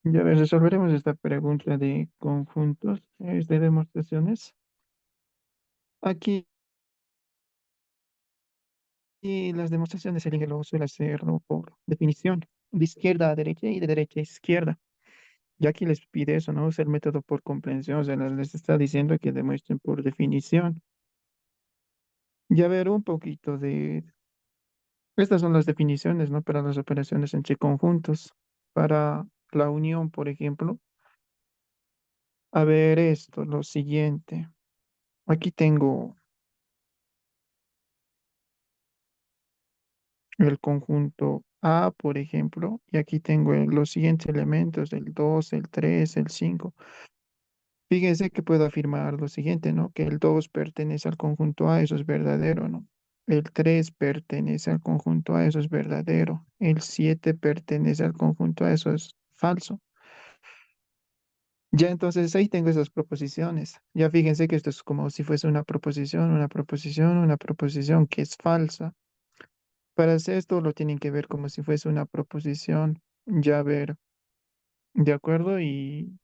Ya ver, resolveremos esta pregunta de conjuntos, es de demostraciones. Aquí y las demostraciones el lo suele hacerlo por definición, de izquierda a derecha y de derecha a izquierda. Ya aquí les pide eso, ¿no? Es el método por comprensión, o sea, les está diciendo que demuestren por definición. Ya ver un poquito de... Estas son las definiciones, ¿no? Para las operaciones entre conjuntos. Para la unión, por ejemplo. A ver esto, lo siguiente. Aquí tengo el conjunto A, por ejemplo, y aquí tengo los siguientes elementos, el 2, el 3, el 5. Fíjense que puedo afirmar lo siguiente, ¿no? Que el 2 pertenece al conjunto A, eso es verdadero, ¿no? El 3 pertenece al conjunto A, eso es verdadero. El 7 pertenece al conjunto A, eso es falso. Ya entonces ahí tengo esas proposiciones. Ya fíjense que esto es como si fuese una proposición, una proposición, una proposición que es falsa. Para hacer esto lo tienen que ver como si fuese una proposición. Ya ver, ¿de acuerdo? Y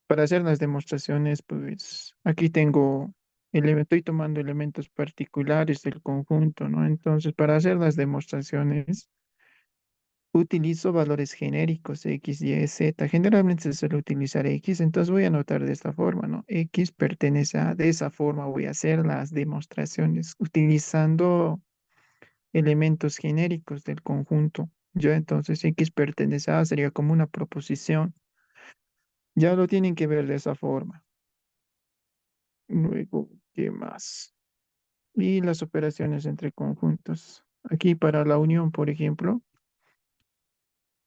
para hacer las demostraciones, pues aquí tengo, estoy tomando elementos particulares del conjunto, ¿no? Entonces, para hacer las demostraciones, utilizo valores genéricos, X, Y, Z. Generalmente se suele utilizar X, entonces voy a anotar de esta forma, ¿no? X pertenece a, de esa forma voy a hacer las demostraciones utilizando elementos genéricos del conjunto. Ya entonces X pertenece a sería como una proposición. Ya lo tienen que ver de esa forma. Luego, ¿qué más? Y las operaciones entre conjuntos. Aquí para la unión, por ejemplo,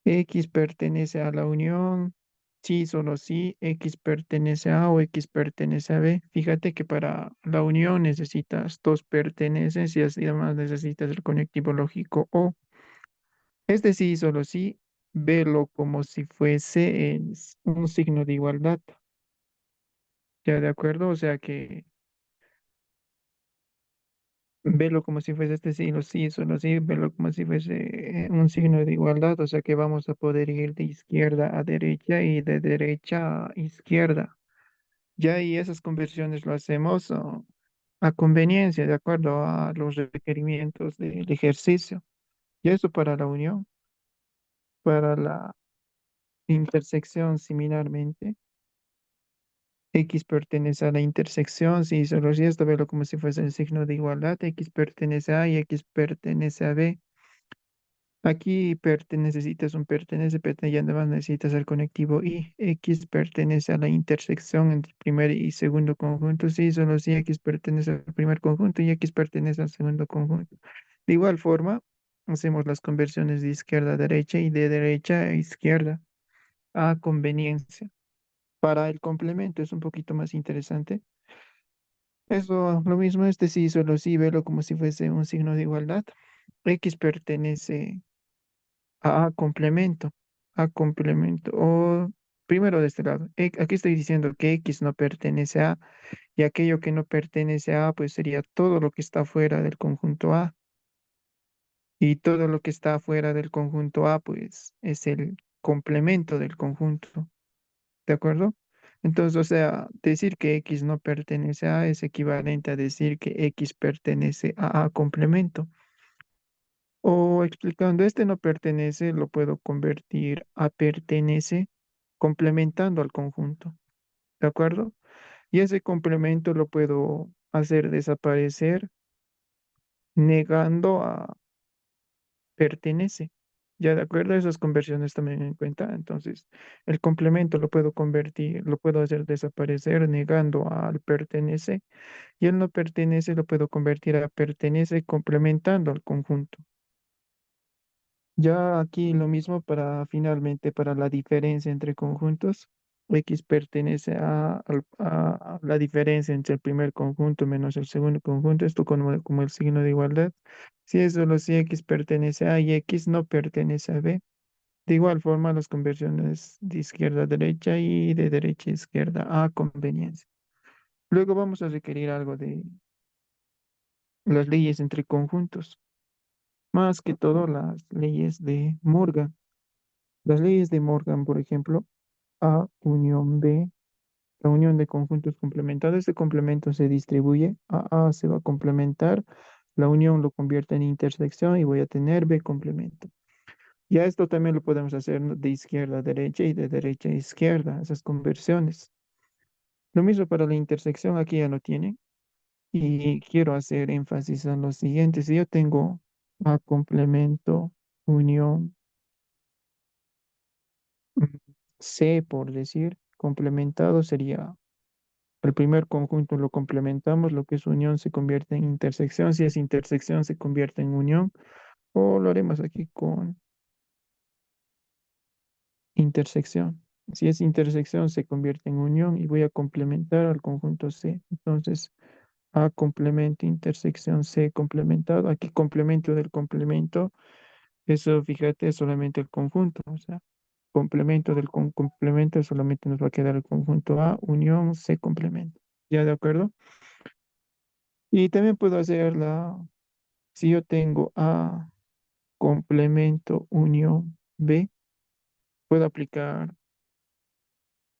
X pertenece a la unión, sí, solo sí, X pertenece a o X pertenece a B. Fíjate que para la unión necesitas dos perteneces y así además necesitas el conectivo lógico o. Este sí, solo sí, velo como si fuese un signo de igualdad. ¿Ya de acuerdo? O sea que velo como si fuese este signo, sí, solo sí, velo como si fuese un signo de igualdad. O sea que vamos a poder ir de izquierda a derecha y de derecha a izquierda. Ya y esas conversiones lo hacemos a conveniencia, de acuerdo a los requerimientos del ejercicio. Y eso para la unión, para la intersección similarmente. X pertenece a la intersección, si solo si esto, verlo como si fuese el signo de igualdad, X pertenece a y X pertenece a B. Aquí necesitas un pertenece, y además necesitas el conectivo y X pertenece a la intersección entre primer y segundo conjunto, sí, solo si X pertenece al primer conjunto y X pertenece al segundo conjunto. De igual forma, hacemos las conversiones de izquierda a derecha y de derecha a izquierda a conveniencia. Para el complemento es un poquito más interesante. Eso, lo mismo, este sí, solo sí, velo como si fuese un signo de igualdad. X pertenece a complemento, o primero de este lado. Aquí estoy diciendo que X no pertenece a, y aquello que no pertenece a, pues sería todo lo que está fuera del conjunto A, y todo lo que está fuera del conjunto A, pues es el complemento del conjunto. ¿De acuerdo? Entonces, o sea, decir que X no pertenece a es equivalente a decir que X pertenece a complemento. O explicando este no pertenece, lo puedo convertir a pertenece complementando al conjunto. ¿De acuerdo? Y ese complemento lo puedo hacer desaparecer negando a pertenece. ¿Ya de acuerdo? Esas conversiones también en cuenta. Entonces, el complemento lo puedo convertir, lo puedo hacer desaparecer negando al pertenece y el no pertenece lo puedo convertir a pertenece complementando al conjunto. Ya aquí lo mismo para finalmente para la diferencia entre conjuntos. X pertenece a la diferencia entre el primer conjunto menos el segundo conjunto, esto como el signo de igualdad. Si es solo si X pertenece a y X no pertenece a B. De igual forma, las conversiones de izquierda a derecha y de derecha a izquierda a conveniencia. Luego vamos a requerir algo de las leyes entre conjuntos, más que todo las leyes de Morgan. Las leyes de Morgan, por ejemplo, A unión B, la unión de conjuntos complementados, este complemento se distribuye, A se va a complementar, la unión lo convierte en intersección y voy a tener B complemento. Ya esto también lo podemos hacer, ¿no?, de izquierda a derecha y de derecha a izquierda, esas conversiones. Lo mismo para la intersección, aquí ya lo tienen. Y quiero hacer énfasis en lo siguiente. Si yo tengo A complemento, unión, mm, C, por decir, complementado sería el primer conjunto lo complementamos, lo que es unión se convierte en intersección, si es intersección se convierte en unión, o lo haremos aquí con intersección. Si es intersección se convierte en unión y voy a complementar al conjunto C. Entonces, A complemento, intersección C complementado. Aquí complemento del complemento. Eso, fíjate, es solamente el conjunto. O sea, complemento del complemento solamente nos va a quedar el conjunto A, unión C complemento. ¿Ya de acuerdo? Y también puedo hacer si yo tengo A complemento, unión B, puedo aplicar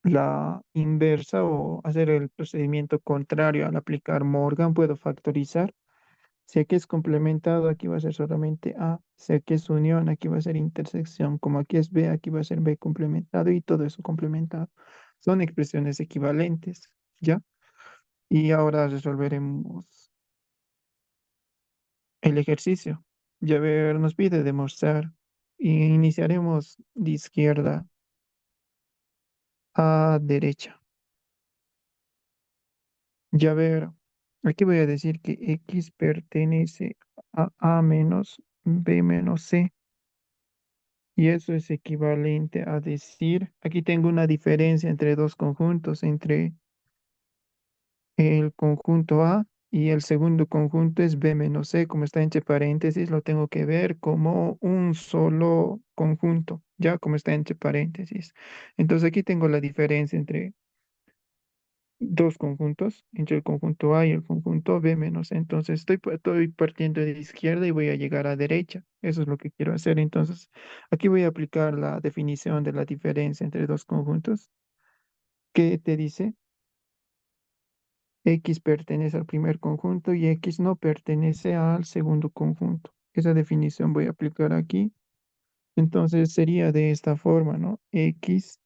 la inversa o hacer el procedimiento contrario al aplicar Morgan. Puedo factorizar. Si aquí es complementado, aquí va a ser solamente A. Si aquí es unión, aquí va a ser intersección. Como aquí es B, aquí va a ser B complementado y todo eso complementado. Son expresiones equivalentes, ¿ya? Y ahora resolveremos el ejercicio. Ya ver, nos pide demostrar. Y iniciaremos de izquierda a derecha. Ya ver, aquí voy a decir que X pertenece a A menos B menos C. Y eso es equivalente a decir, aquí tengo una diferencia entre dos conjuntos, entre el conjunto A y el segundo conjunto es B menos C, como está entre paréntesis, lo tengo que ver como un solo conjunto, ya como está entre paréntesis. Entonces aquí tengo la diferencia entre dos conjuntos, entre el conjunto A y el conjunto B menos C. Entonces estoy partiendo de izquierda y voy a llegar a derecha. Eso es lo que quiero hacer. Entonces aquí voy a aplicar la definición de la diferencia entre dos conjuntos. ¿Qué te dice? X pertenece al primer conjunto y X no pertenece al segundo conjunto. Esa definición voy a aplicar aquí. Entonces sería de esta forma, ¿no? X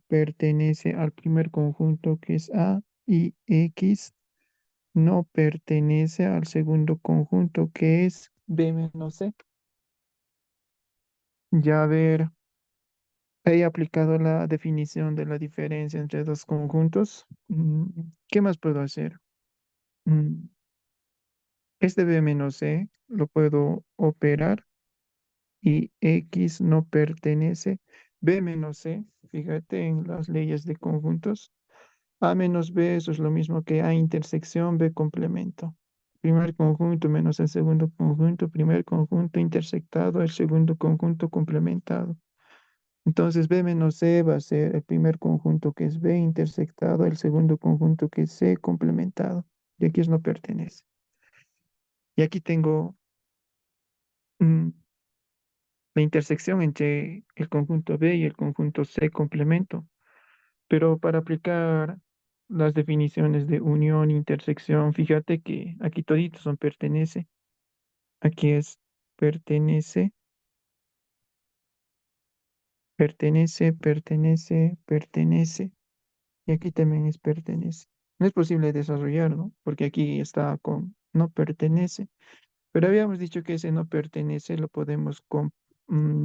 pertenece al primer conjunto que es A y X no pertenece al segundo conjunto que es B menos C. Ya ver, he aplicado la definición de la diferencia entre dos conjuntos. ¿Qué más puedo hacer? Mm, Este B menos C lo puedo operar y X no pertenece. B menos C, fíjate en las leyes de conjuntos. A menos B, eso es lo mismo que A intersección B complemento. Primer conjunto menos el segundo conjunto, primer conjunto intersectado, el segundo conjunto complementado. Entonces B menos C va a ser el primer conjunto que es B intersectado, el segundo conjunto que es C complementado. Y aquí es no pertenece. Y aquí tengo mm, la intersección entre el conjunto B y el conjunto C complemento. Pero para aplicar las definiciones de unión, intersección, fíjate que aquí toditos son pertenece. Aquí es pertenece, pertenece, pertenece, pertenece. Y aquí también es pertenece. No es posible desarrollar, ¿no? Porque aquí está con no pertenece. Pero habíamos dicho que ese no pertenece lo podemos mm,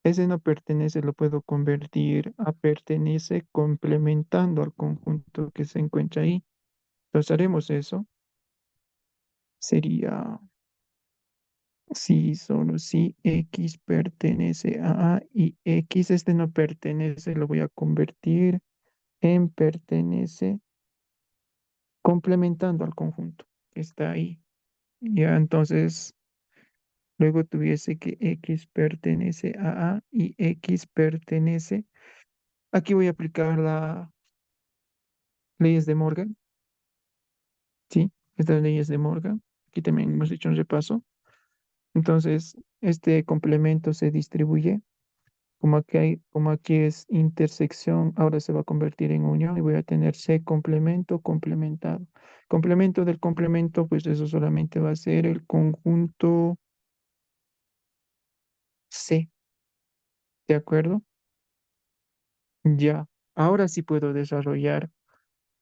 ese no pertenece lo puedo convertir a pertenece complementando al conjunto que se encuentra ahí. Entonces haremos eso. Sería si solo si X pertenece a y X este no pertenece, lo voy a convertir en pertenece complementando al conjunto que está ahí. Ya entonces luego tuviese que X pertenece a y X pertenece. Aquí voy a aplicar las leyes de Morgan. Sí, estas leyes de Morgan. Aquí también hemos hecho un repaso. Entonces, este complemento se distribuye. Como aquí es intersección, ahora se va a convertir en unión y voy a tener C complemento complementado. Complemento del complemento, pues eso solamente va a ser el conjunto C, ¿de acuerdo? Ya, ahora sí puedo desarrollar.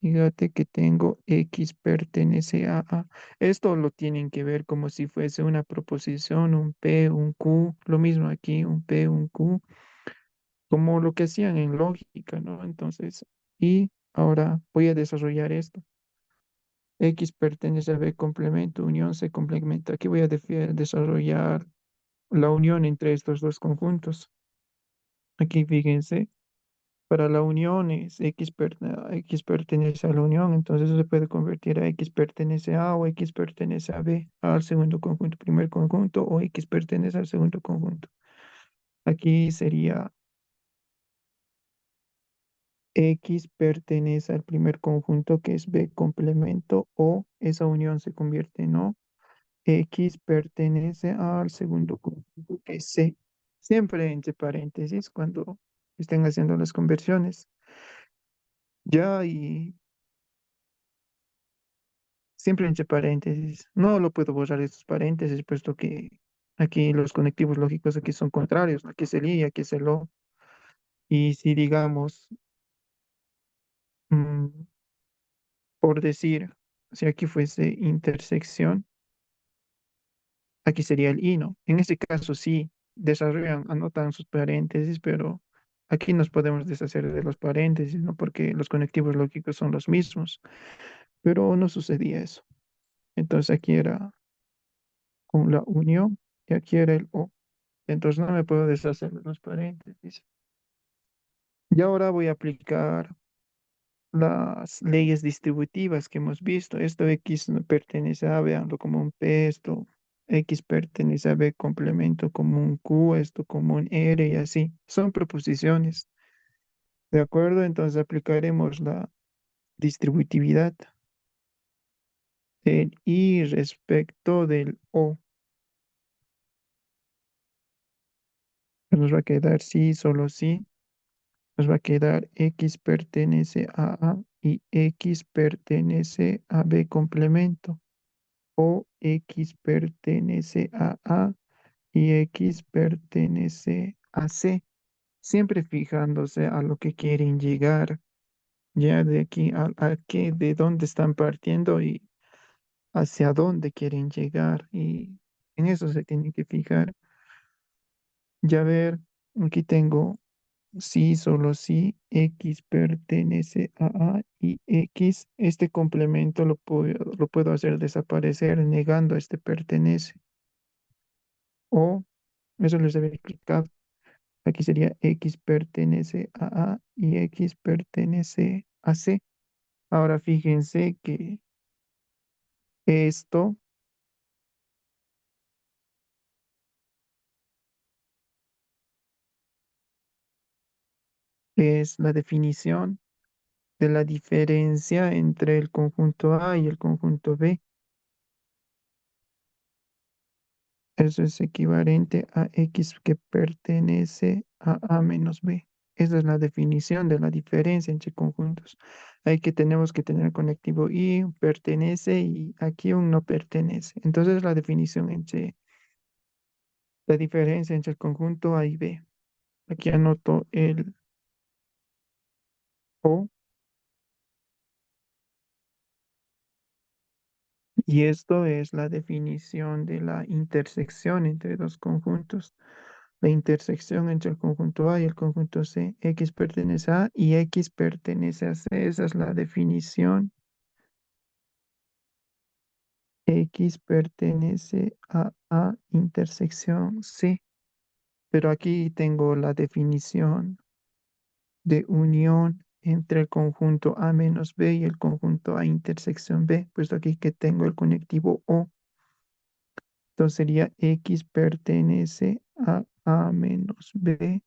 Fíjate que tengo X pertenece a A. Esto lo tienen que ver como si fuese una proposición, un P, un Q, lo mismo aquí, un P, un Q, como lo que hacían en lógica, ¿no? Entonces, y ahora voy a desarrollar esto. X pertenece a B complemento, unión se complementa. Aquí voy a desarrollar la unión entre estos dos conjuntos. Aquí fíjense. Para la unión es X pertenece a la unión, entonces eso se puede convertir a X pertenece a o X pertenece a B, al segundo conjunto, primer conjunto, o X pertenece al segundo conjunto. Aquí sería X pertenece al primer conjunto que es B complemento o esa unión se convierte en O. X pertenece al segundo conjunto que es C. Siempre entre paréntesis cuando estén haciendo las conversiones. Ya y siempre entre paréntesis. No lo puedo borrar estos paréntesis, puesto que aquí los conectivos lógicos aquí son contrarios. Aquí es el I, aquí es el O. Y si digamos, mm, por decir, si aquí fuese intersección, aquí sería el I, ¿no? En este caso sí, desarrollan, anotan sus paréntesis, pero aquí nos podemos deshacer de los paréntesis, ¿no? Porque los conectivos lógicos son los mismos, pero no sucedía eso. Entonces aquí era con la unión y aquí era el O. Entonces no me puedo deshacer de los paréntesis. Y ahora voy a aplicar las leyes distributivas que hemos visto. Esto X no pertenece a, veanlo como un P, esto X pertenece a B complemento como un Q, esto como un R y así. Son proposiciones. ¿De acuerdo? Entonces aplicaremos la distributividad del I respecto del O. Nos va a quedar sí, solo sí. Nos va a quedar X pertenece a A y X pertenece a B complemento. O X pertenece a A y X pertenece a C. Siempre fijándose a lo que quieren llegar. Ya de aquí a qué, de dónde están partiendo y hacia dónde quieren llegar. Y en eso se tienen que fijar. Ya ver, aquí tengo sí, solo si X pertenece a A y X, este complemento lo puedo hacer desaparecer negando este pertenece. O, eso les había explicado. Aquí sería X pertenece a A y X pertenece a C. Ahora fíjense que esto es la definición de la diferencia entre el conjunto A y el conjunto B. Eso es equivalente a X que pertenece a A menos B. Esa es la definición de la diferencia entre conjuntos. Hay que tenemos que tener conectivo y pertenece y aquí un no pertenece. Entonces la definición entre la diferencia entre el conjunto A y B. Aquí anoto el O y esto es la definición de la intersección entre dos conjuntos. La intersección entre el conjunto A y el conjunto C. X pertenece a A y X pertenece a C. Esa es la definición. X pertenece a A intersección C. Pero aquí tengo la definición de unión entre el conjunto A menos B y el conjunto A intersección B, puesto aquí que tengo el conectivo O. Entonces sería X pertenece a A menos B.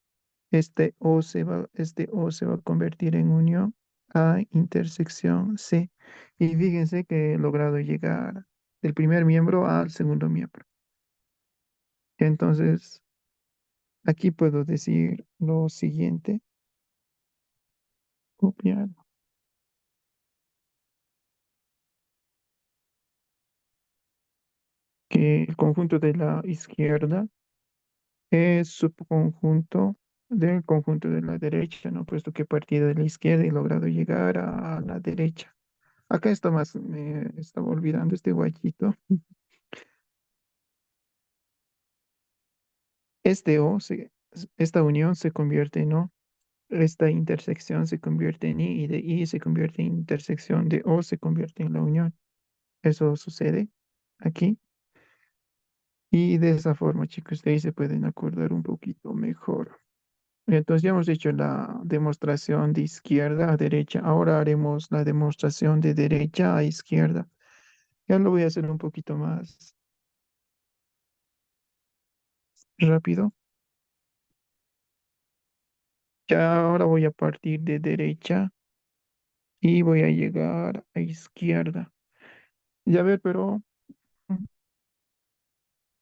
Este O se va a convertir en unión A intersección C. Y fíjense que he logrado llegar del primer miembro al segundo miembro. Entonces, aquí puedo decir lo siguiente, copiar, que el conjunto de la izquierda es subconjunto del conjunto de la derecha, ¿no? Puesto que he partido de la izquierda y he logrado llegar a la derecha. Acá está más, me estaba olvidando este guayito. Esta unión se convierte en O, esta intersección se convierte en I y de I se convierte en intersección de O, se convierte en la unión. Eso sucede aquí. Y de esa forma, chicos, de ahí se pueden acordar un poquito mejor. Entonces ya hemos hecho la demostración de izquierda a derecha. Ahora haremos la demostración de derecha a izquierda. Ya lo voy a hacer un poquito más rápido. Ya ahora voy a partir de derecha y voy a llegar a izquierda. Ya ver, pero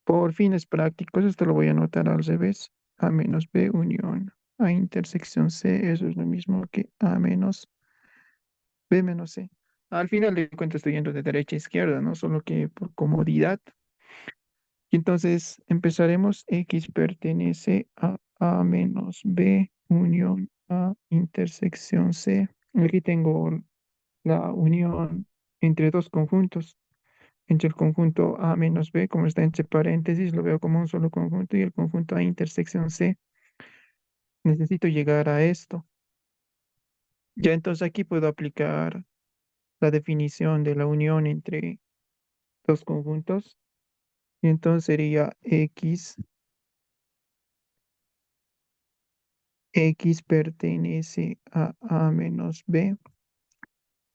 por fines prácticos, esto lo voy a anotar al revés. A menos B unión A intersección C, eso es lo mismo que A menos B menos C. Al final de cuentas estoy yendo de derecha a izquierda, ¿no? Solo que por comodidad. Y entonces empezaremos. X pertenece a A menos B unión A intersección C. Aquí tengo la unión entre dos conjuntos. Entre el conjunto A menos B, como está entre paréntesis, lo veo como un solo conjunto, y el conjunto A intersección C. Necesito llegar a esto. Ya entonces aquí puedo aplicar la definición de la unión entre dos conjuntos. Y entonces sería X pertenece a A menos B.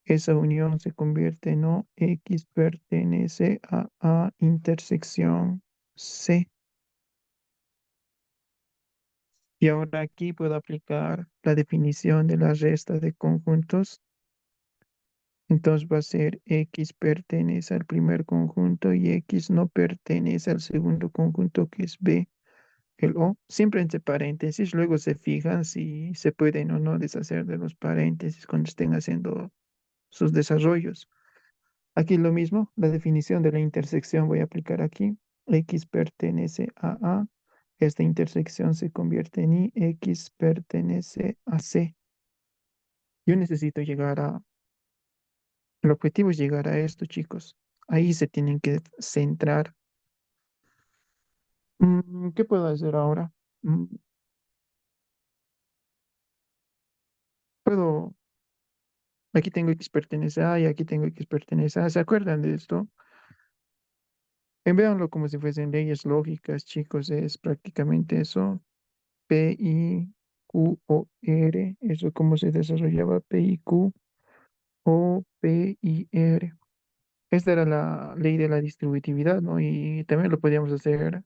Esa unión se convierte en O. X pertenece a A intersección C. Y ahora aquí puedo aplicar la definición de la resta de conjuntos. Entonces va a ser X pertenece al primer conjunto y X no pertenece al segundo conjunto, que es B. El O, siempre entre paréntesis. Luego se fijan si se pueden o no deshacer de los paréntesis cuando estén haciendo sus desarrollos. Aquí lo mismo, la definición de la intersección voy a aplicar aquí. X pertenece a A. Esta intersección se convierte en I. X pertenece a C. Yo necesito llegar a... El objetivo es llegar a esto, chicos. Ahí se tienen que centrar. ¿Qué puedo hacer ahora? Mm, Puedo... Aquí tengo X pertenece a y aquí tengo X pertenece a. ¿Se acuerdan de esto? Véanlo como si fuesen leyes lógicas, chicos. Es prácticamente eso. P, I, Q, O, R. Eso cómo se desarrollaba P, I, Q, O, P, I, R. Esta era la ley de la distributividad, ¿no? Y también lo podíamos hacer,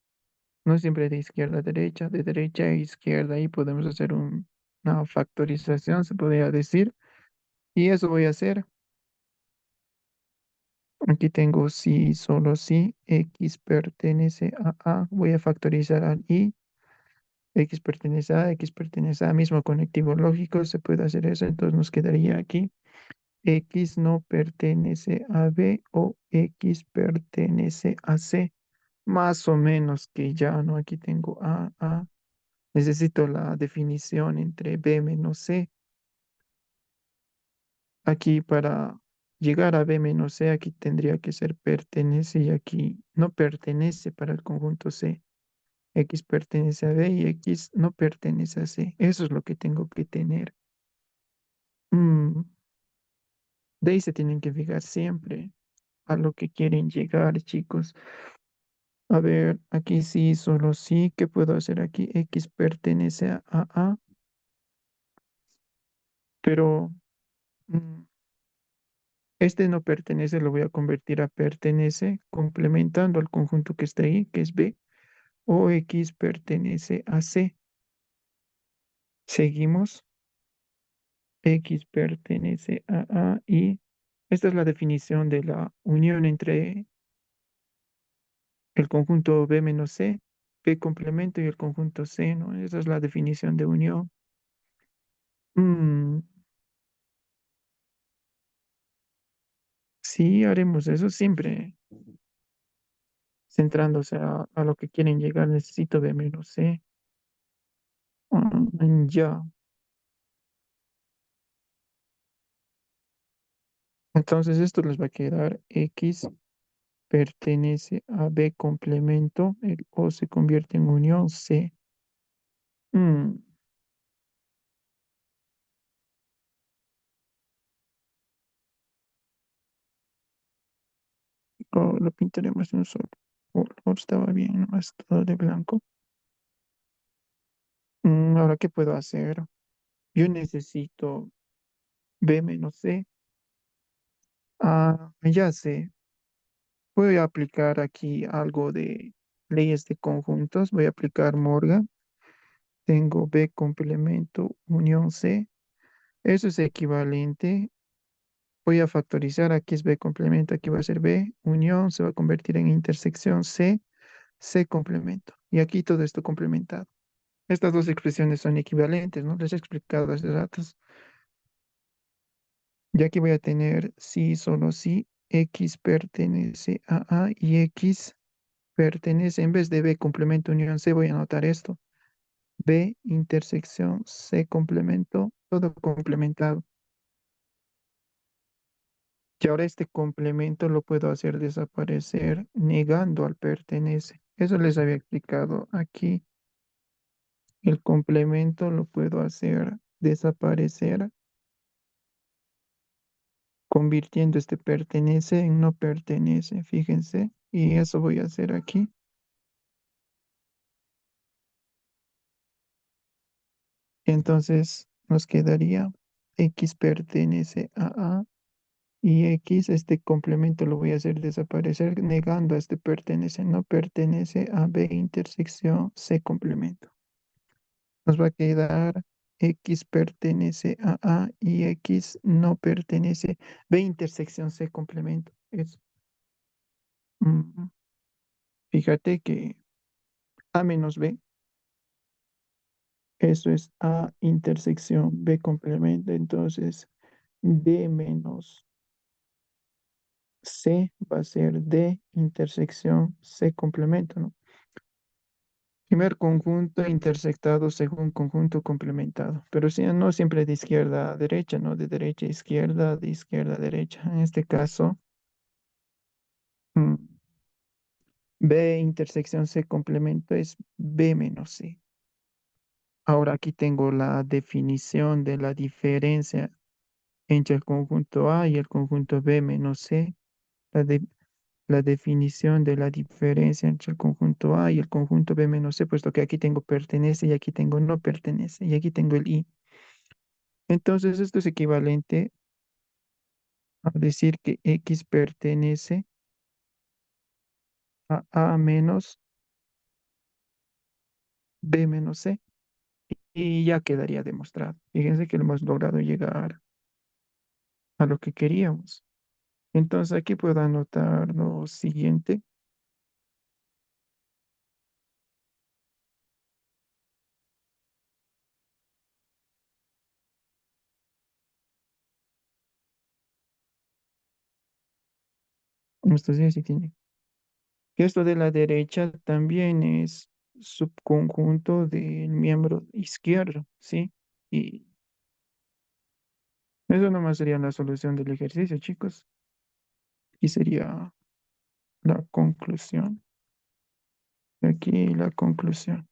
no siempre de izquierda a derecha, de derecha a izquierda. Y podemos hacer una factorización, se podría decir. Y eso voy a hacer. Aquí tengo si, solo si, X pertenece a A. Voy a factorizar al I. X pertenece a, X pertenece a, mismo conectivo lógico, se puede hacer eso, entonces nos quedaría aquí, X no pertenece a B o X pertenece a C, más o menos que ya, ¿no? Aquí tengo A, necesito la definición entre B menos C, aquí para llegar a B menos C, aquí tendría que ser pertenece y aquí no pertenece para el conjunto C. X pertenece a B y X no pertenece a C. Eso es lo que tengo que tener. Mm, de ahí se tienen que fijar siempre a lo que quieren llegar, chicos. A ver, aquí sí, solo sí. ¿Qué puedo hacer aquí? X pertenece a, pero mm, este no pertenece, lo voy a convertir a pertenece, complementando al conjunto que está ahí, que es B. O X pertenece a C. Seguimos. X pertenece a y esta es la definición de la unión entre el conjunto B menos C. B complemento y el conjunto C, ¿no? Esa es la definición de unión. Mm, sí, haremos eso siempre, centrándose a lo que quieren llegar. Necesito B menos C. Ya. Entonces esto les va a quedar X pertenece a B complemento, el O se convierte en unión C. Mm, lo pintaremos de un solo color, estaba bien, nomás todo de blanco. Ahora, ¿qué puedo hacer? Yo necesito B menos C. Ya sé, voy a aplicar aquí algo de leyes de conjuntos, voy a aplicar Morgan. Tengo B complemento unión C. Eso es equivalente. Voy a factorizar, aquí es B complemento, aquí va a ser B, unión, se va a convertir en intersección C, C complemento. Y aquí todo esto complementado. Estas dos expresiones son equivalentes, ¿no? Les he explicado hace ratos. Y aquí voy a tener si, solo si, X pertenece a y X pertenece, en vez de B complemento unión C, voy a anotar esto. B intersección C complemento, todo complementado. Y ahora este complemento lo puedo hacer desaparecer negando al pertenece. Eso les había explicado aquí. El complemento lo puedo hacer desaparecer convirtiendo este pertenece en no pertenece. Fíjense. Y eso voy a hacer aquí. Entonces nos quedaría X pertenece a y X, este complemento lo voy a hacer desaparecer negando a este pertenece, no pertenece a B intersección C complemento. Nos va a quedar X pertenece a y X no pertenece. B intersección C complemento. Eso. Mm, Fíjate que A menos B, eso es A intersección B complemento. Entonces, D menos C va a ser D intersección C complemento, ¿no? Primer conjunto intersectado según conjunto complementado. Pero sí, no siempre de izquierda a derecha, ¿no? De derecha a izquierda, de izquierda a derecha. En este caso, mm, B intersección C complemento es B menos C. Ahora aquí tengo la definición de la diferencia entre el conjunto A y el conjunto B menos C. La, de- la definición de la diferencia entre el conjunto A y el conjunto B menos C, puesto que aquí tengo pertenece y aquí tengo no pertenece y aquí tengo el I. Entonces esto es equivalente a decir que X pertenece a A menos B menos C y ya quedaría demostrado. Fíjense que hemos logrado llegar a lo que queríamos. Entonces aquí puedo anotar lo siguiente. Estos días sí tiene. Que esto de la derecha también es subconjunto del miembro izquierdo, ¿sí? Y eso nomás sería la solución del ejercicio, chicos. Y sería la conclusión. Aquí la conclusión.